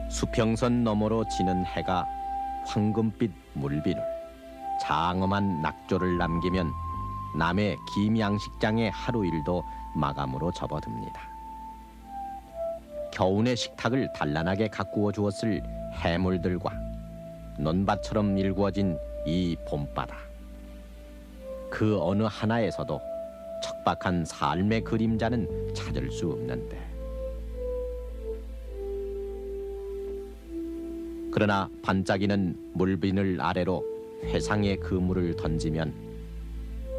수평선 너머로 지는 해가 황금빛 물비를 장엄한 낙조를 남기면 남해 김양식장의 하루 일도 마감으로 접어듭니다. 겨우내 식탁을 단란하게 가꾸어 주었을 해물들과 논밭처럼 일구어진 이 봄바다. 그 어느 하나에서도 척박한 삶의 그림자는 찾을 수 없는데, 그러나 반짝이는 물비늘 아래로 회상의 그물을 던지면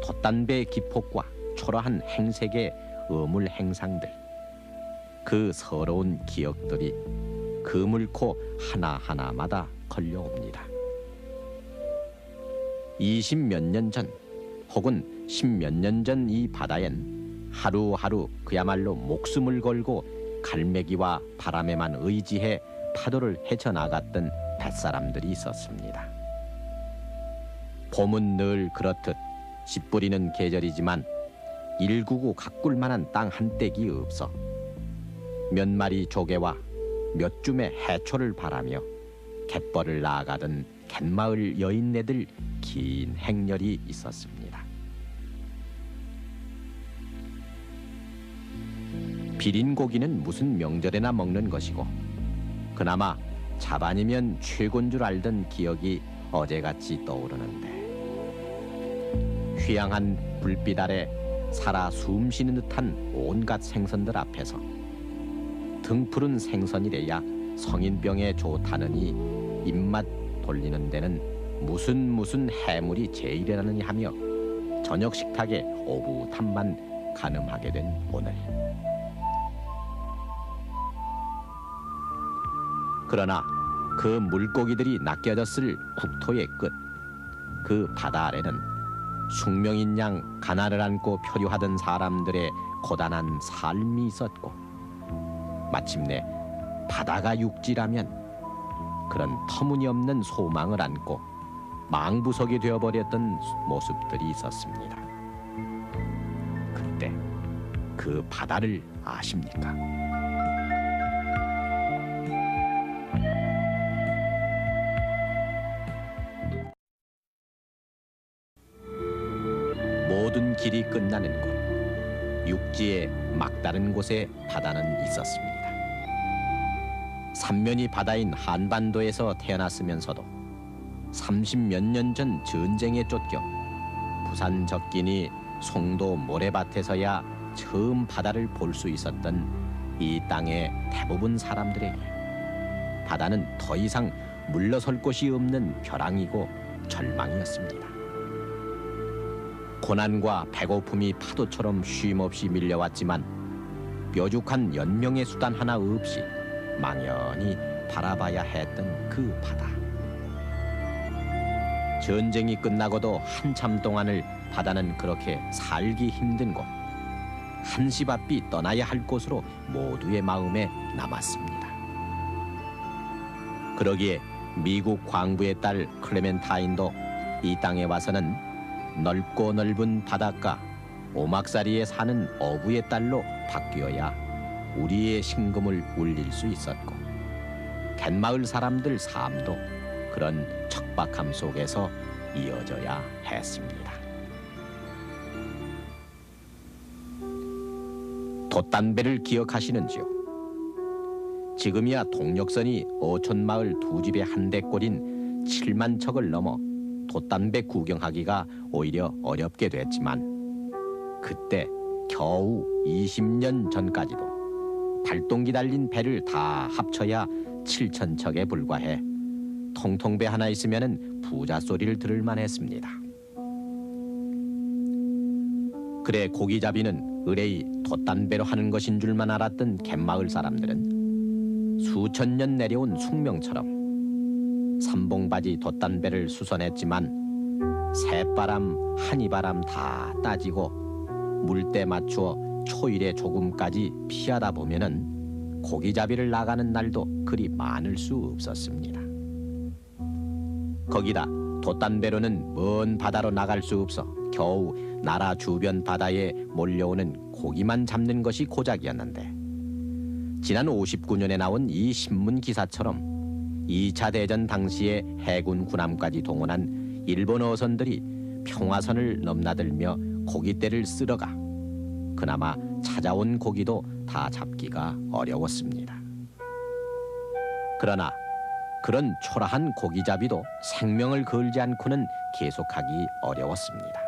돛단배의 기폭과 초라한 행색의 어물 행상들, 그 서러운 기억들이 그물코 하나하나마다 걸려옵니다. 20몇 년 전 혹은 10몇 년 전 이 바다엔 하루하루 그야말로 목숨을 걸고 갈매기와 바람에만 의지해 파도를 헤쳐나갔던 뱃사람들이 있었습니다. 봄은 늘 그렇듯 씨 뿌리는 계절이지만 일구고 가꿀 만한 땅 한 떼기 없어 몇 마리 조개와 몇 줌의 해초를 바라며 갯벌을 나아가던 갯마을 여인네들 긴 행렬이 있었습니다. 비린 고기는 무슨 명절에나 먹는 것이고 그나마 자반이면 최고인 줄 알던 기억이 어제같이 떠오르는데, 휘황한 불빛 아래 살아 숨쉬는 듯한 온갖 생선들 앞에서 등푸른 생선이래야 성인병에 좋다느니 입맛 돌리는 데는 무슨 해물이 제일이라느니 하며 저녁 식탁에 오붓함만 가늠하게 된 오늘. 그러나 그 물고기들이 낚여졌을 국토의 끝, 그 바다 아래는 숙명인 양 가나를 안고 표류하던 사람들의 고단한 삶이 있었고, 마침내 바다가 육지라면 그런 터무니없는 소망을 안고 망부석이 되어버렸던 모습들이 있었습니다. 그때 그 바다를 아십니까? 모든 길이 끝나는 곳, 육지의 막다른 곳에 바다는 있었습니다. 삼면이 바다인 한반도에서 태어났으면서도 30몇 년 전 전쟁에 쫓겨 부산 적기니 송도 모래밭에서야 처음 바다를 볼 수 있었던 이 땅의 대부분 사람들에게 바다는 더 이상 물러설 곳이 없는 벼랑이고 절망이었습니다. 고난과 배고픔이 파도처럼 쉼없이 밀려왔지만 뾰족한 연명의 수단 하나 없이 망연히 바라봐야 했던 그 바다. 전쟁이 끝나고도 한참 동안을 바다는 그렇게 살기 힘든 곳, 한시 바삐 떠나야 할 곳으로 모두의 마음에 남았습니다. 그러기에 미국 광부의 딸 클레멘타인도 이 땅에 와서는 넓고 넓은 바닷가 오막사리에 사는 어부의 딸로 바뀌어야 우리의 심금을 울릴 수 있었고, 갯마을 사람들 삶도 그런 척박함 속에서 이어져야 했습니다. 돛단배를 기억하시는지요? 지금이야 동력선이 어촌마을 두 집의 한대 꼴인 7만 척을 넘어 돛단배 구경하기가 오히려 어렵게 됐지만, 그때 겨우 20년 전까지도 발동기 달린 배를 다 합쳐야 7,000척에 불과해 통통배 하나 있으면은 부자 소리를 들을 만했습니다. 그래 고기잡이는 의뢰이 돛단배로 하는 것인 줄만 알았던 갯마을 사람들은 수천 년 내려온 숙명처럼 삼봉바지 돛단배를 수선했지만 새바람 한이바람 다 따지고 물때 맞추어 초일에 조금까지 피하다 보면은 고기잡이를 나가는 날도 그리 많을 수 없었습니다. 거기다 돛단배로는 먼 바다로 나갈 수 없어 겨우 나라 주변 바다에 몰려오는 고기만 잡는 것이 고작이었는데, 지난 59년에 나온 이 신문 기사처럼 2차 대전 당시에 해군 군함까지 동원한 일본 어선들이 평화선을 넘나들며 고깃대를 쓸어가 그나마 찾아온 고기도 다 잡기가 어려웠습니다. 그러나 그런 초라한 고기잡이도 생명을 걸지 않고는 계속하기 어려웠습니다.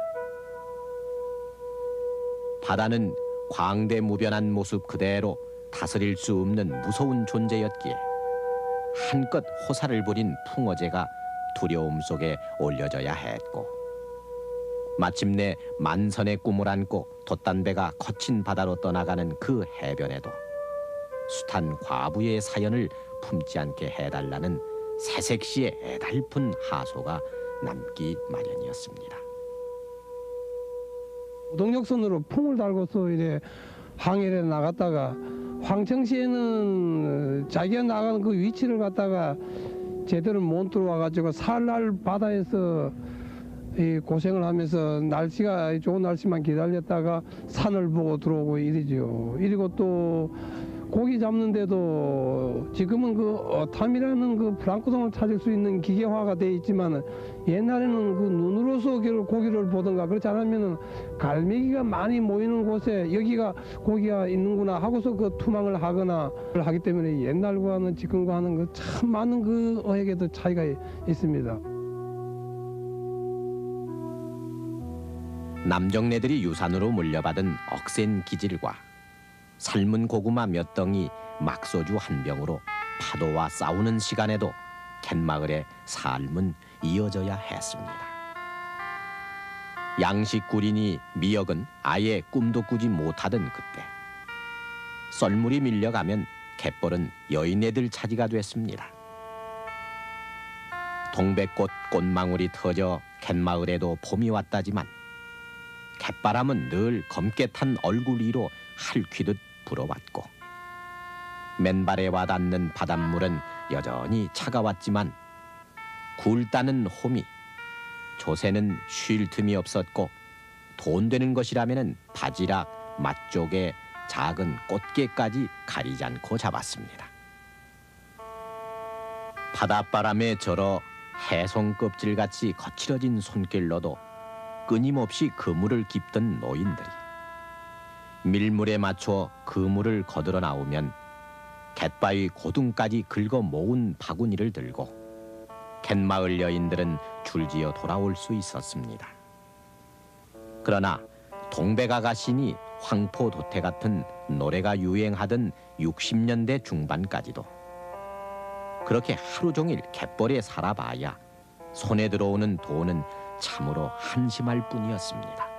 바다는 광대무변한 모습 그대로 다스릴 수 없는 무서운 존재였기에 한껏 호사를 부린 풍어제가 두려움 속에 올려져야 했고, 마침내 만선의 꿈을 안고 돛단배가 거친 바다로 떠나가는 그 해변에도 숱한 과부의 사연을 품지 않게 해달라는 새색시의 애달픈 하소가 남기 마련이었습니다. 동력선으로 풍을 달고서 이제 항해에 나갔다가 황청시에는 자기가 나가는 그 위치를 갖다가 제대로 못 들어와가지고 살날 바다에서 이 고생을 하면서 날씨가 좋은 날씨만 기다렸다가 산을 보고 들어오고 이러죠. 이리고 또 고기 잡는데도 지금은 그 어탐이라는 그 프랑크성을 찾을 수 있는 기계화가 돼 있지만 옛날에는 그 눈으로서 고기를 보던가 그렇지 않으면은 갈매기가 많이 모이는 곳에 여기가 고기가 있는구나 하고서 그 투망을 하거나 하기 때문에 옛날과는 지금과는 그 참 많은 그 어획에도 차이가 있습니다. 남정네들이 유산으로 물려받은 억센 기질과 삶은 고구마 몇 덩이 막소주 한 병으로 파도와 싸우는 시간에도 갯마을의 삶은 이어져야 했습니다. 양식구린이 미역은 아예 꿈도 꾸지 못하던 그때 썰물이 밀려가면 갯벌은 여인네들 차지가 됐습니다. 동백꽃 꽃망울이 터져 갯마을에도 봄이 왔다지만 갯바람은 늘 검게 탄 얼굴 위로 할퀴듯 불어왔고 맨발에 와닿는 바닷물은 여전히 차가웠지만 굴 따는 호미, 조새는 쉴 틈이 없었고 돈 되는 것이라면 바지락, 맛조개, 작은 꽃게까지 가리지 않고 잡았습니다. 바닷바람에 절어 해송 껍질같이 거칠어진 손길로도 끊임없이 그물을 깁던 노인들이 밀물에 맞춰 그물을 거들어 나오면 갯바위 고둥까지 긁어 모은 바구니를 들고 갯마을 여인들은 줄지어 돌아올 수 있었습니다. 그러나 동백아가씨니 황포도태 같은 노래가 유행하던 60년대 중반까지도 그렇게 하루 종일 갯벌에 살아봐야 손에 들어오는 돈은 참으로 한심할 뿐이었습니다.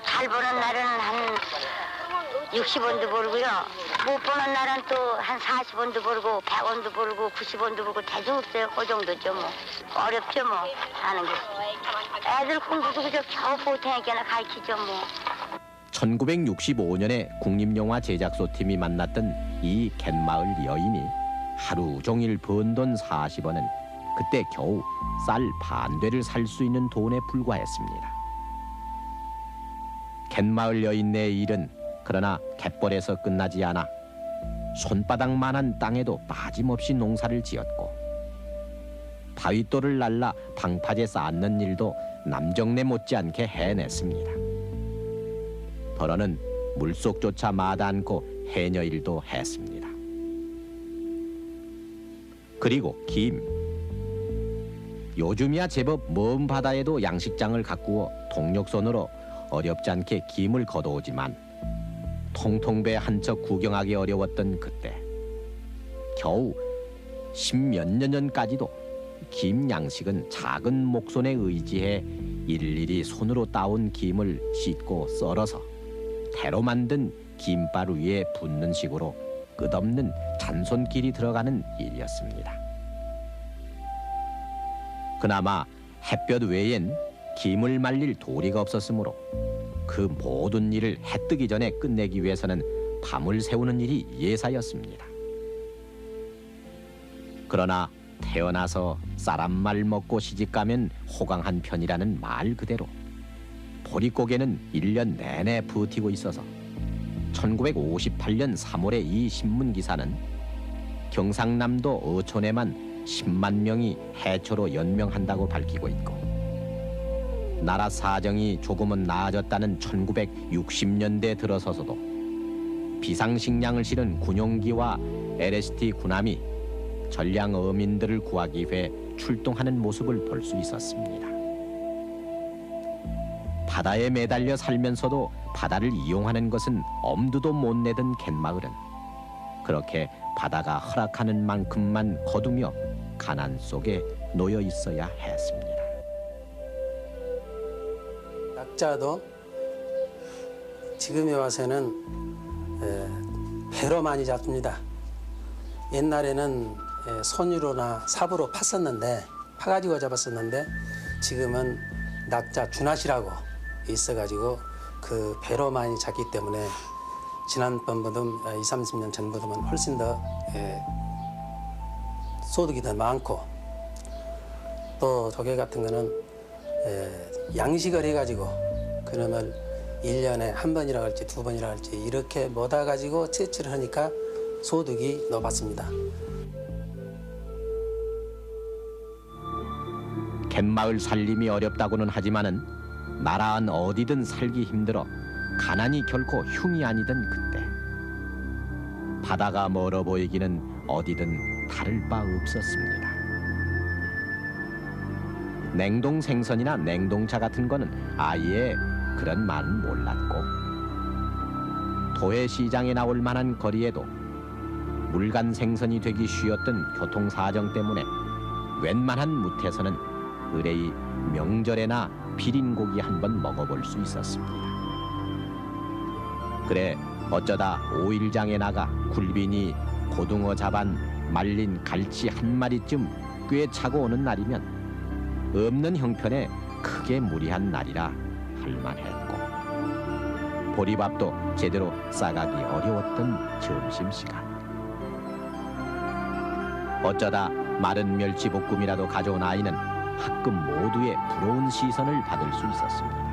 잘 버는 날은 한 60원도 벌고요. 못 버는 날은 또 한 40원도 벌고 100원도 벌고 90원도 벌고 대중 없어요. 그 정도죠 뭐. 어렵죠 뭐 하는 게. 애들 공부도 그저 겨우 보태니까 가르치죠 뭐. 1965년에 국립영화 제작소팀이 만났던 이 갯마을 여인이 하루 종일 번 돈 40원은 그때 겨우 쌀 반대를 살 수 있는 돈에 불과했습니다. 갯마을 여인네의 일은 그러나 갯벌에서 끝나지 않아 손바닥만한 땅에도 빠짐없이 농사를 지었고 바윗돌을 날라 방파제 쌓는 일도 남정네 못지않게 해냈습니다. 벌어는 물속조차 마다 않고 해녀 일도 했습니다. 그리고 김. 요즘이야 제법 먼 바다에도 양식장을 가꾸어 동력선으로 어렵지 않게 김을 걷어오지만 통통배 한 척 구경하기 어려웠던 그때 겨우 10몇 년 전까지도 김 양식은 작은 목손에 의지해 일일이 손으로 따온 김을 씻고 썰어서 대로 만든 김발 위에 붓는 식으로 끝없는 잔손길이 들어가는 일이었습니다. 그나마 햇볕 외엔 김을 말릴 도리가 없었으므로 그 모든 일을 해 뜨기 전에 끝내기 위해서는 밤을 새우는 일이 예사였습니다. 그러나 태어나서 쌀한말 먹고 시집가면 호강한 편이라는 말 그대로 보릿고개는 1년 내내 버티고 있어서 1958년 3월의 이 신문 기사는 경상남도 어촌에만 10만 명이 해초로 연명한다고 밝히고 있고, 나라 사정이 조금은 나아졌다는 1960년대 들어서서도 비상식량을 실은 군용기와 LST 군함이 전량 어민들을 구하기 위해 출동하는 모습을 볼 수 있었습니다. 바다에 매달려 살면서도 바다를 이용하는 것은 엄두도 못 내던 갯마을은 그렇게 바다가 허락하는 만큼만 거두며 가난 속에 놓여 있어야 했습니다. 낙자도 지금에 와서는 배로 많이 잡습니다. 옛날에는 손으로나 삽으로 팠었는데, 파가지고 잡았었는데, 지금은 낙자 준하시라고 있어가지고 그 배로 많이 잡기 때문에 지난번보다 20, 30년 전보다는 훨씬 더 소득이 더 많고, 또 조개 같은 거는 양식을 해가지고 그놈을 1년에 한 번이라 할지 두 번이라 할지 이렇게 모아가지고 채취를 하니까 소득이 높았습니다. 갯마을 살림이 어렵다고는 하지만은 나라안 어디든 살기 힘들어 가난이 결코 흉이 아니던 그때, 바다가 멀어 보이기는 어디든 다를 바 없었습니다. 냉동 생선이나 냉동차 같은 거는 아예 그런 말은 몰랐고, 도회 시장에 나올 만한 거리에도 물간 생선이 되기 쉬웠던 교통사정 때문에 웬만한 무태서는 의뢰이 명절에나 비린고기 한번 먹어볼 수 있었습니다. 그래 어쩌다 오일장에 나가 굴비니 고등어 잡안 말린 갈치 한 마리쯤 꽤 차고 오는 날이면 없는 형편에 크게 무리한 날이라 할만했고, 보리밥도 제대로 싸가기 어려웠던 점심시간. 어쩌다 마른 멸치볶음이라도 가져온 아이는 학급 모두의 부러운 시선을 받을 수 있었습니다.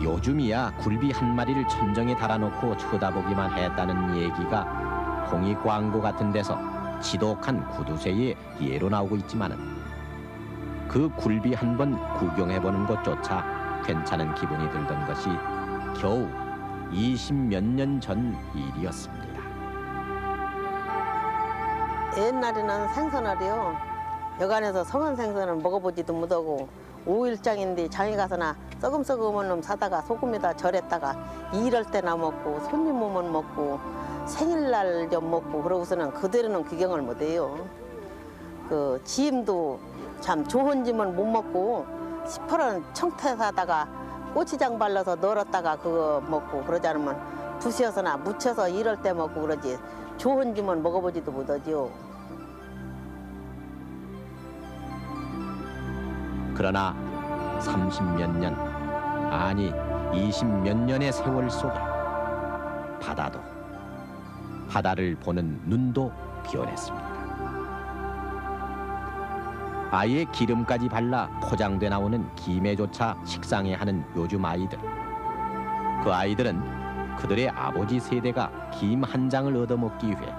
요즘이야 굴비 한 마리를 천정에 달아놓고 쳐다보기만 했다는 얘기가 공익 광고 같은 데서 지독한 구두쇠의 예로 나오고 있지만은, 그 굴비 한 번 구경해보는 것조차 괜찮은 기분이 들던 것이 겨우 20몇 년 전 일이었습니다. 옛날에는 생선알이요, 여간에서 성한 생선을 먹어보지도 못하고 5일장인데 장에 가서나 썩음썩음한 놈 사다가 소금에다 절였다가 일할 때나 먹고 손님 오면 먹고 생일날 좀 먹고 그러고서는 그대로는 구경을 못해요. 그 짐도 참 좋은 짐은 못 먹고 시퍼런 청태 사다가 고추장 발라서 널었다가 그거 먹고 그러지 않으면 부셔서나 무쳐서 일할 때 먹고 그러지 좋은 짐은 먹어보지도 못하지요. 그러나 30몇 년, 아니 20몇 년의 세월 속에 바다를 보는 눈도 변했습니다. 아예 기름까지 발라 포장돼 나오는 김에조차 식상해 하는 요즘 아이들. 그 아이들은 그들의 아버지 세대가 김 한 장을 얻어먹기 위해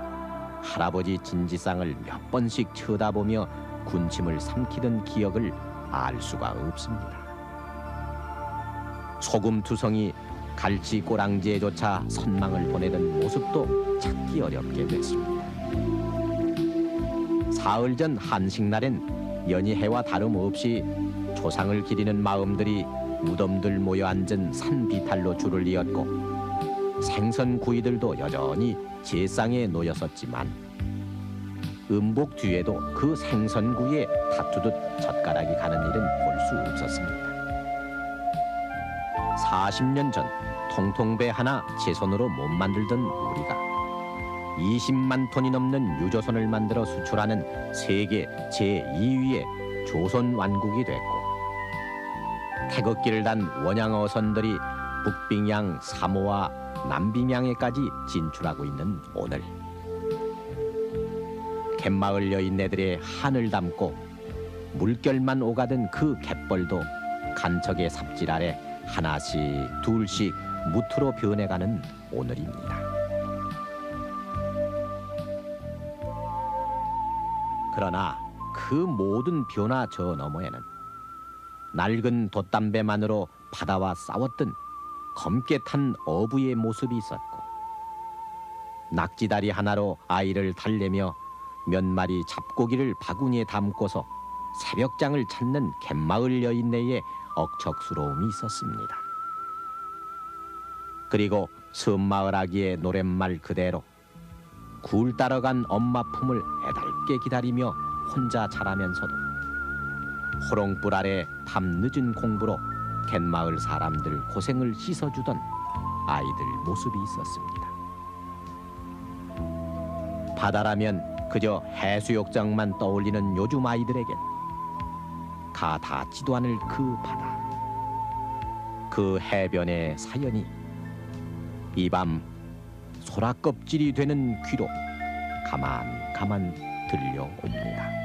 할아버지 진지상을 몇 번씩 쳐다보며 군침을 삼키던 기억을 알 수가 없습니다. 소금투성이 갈치 꼬랑지에조차 선망을 보내던 모습도 찾기 어렵게 됐습니다. 사흘 전 한식날엔 연희해와 다름없이 조상을 기리는 마음들이 무덤들 모여 앉은 산비탈로 줄을 이었고, 생선구이들도 여전히 제상에 놓였었지만 음복 뒤에도 그 생선구이에 다투듯 젓가락이 가는 일은 볼 수 없었습니다. 40년 전 통통배 하나 제 손으로 못 만들던 우리가 20만 톤이 넘는 유조선을 만들어 수출하는 세계 제2위의 조선 완국이 됐고, 태극기를 단 원양 어선들이 북빙양, 사모와 남빙양에까지 진출하고 있는 오늘, 갯마을 여인네들의 한을 담고 물결만 오가던 그 갯벌도 간척의 삽질 아래 하나씩 둘씩 무트로 변해가는 오늘입니다. 그러나 그 모든 변화 저 너머에는 낡은 돛담배만으로 바다와 싸웠던 검게 탄 어부의 모습이 있었고, 낙지다리 하나로 아이를 달래며 몇 마리 잡고기를 바구니에 담고서 새벽장을 찾는 갯마을 여인네의 억척스러움이 있었습니다. 그리고 섬마을 아기의 노랫말 그대로 굴 따라간 엄마 품을 애달게 기다리며 혼자 자라면서도 호롱불 아래 밤늦은 공부로 갯마을 사람들 고생을 씻어주던 아이들 모습이 있었습니다. 바다라면 그저 해수욕장만 떠올리는 요즘 아이들에겐 가 닿지도 않을 그 바다, 그 해변의 사연이 이 밤 소라껍질이 되는 귀로 가만 들려옵니다.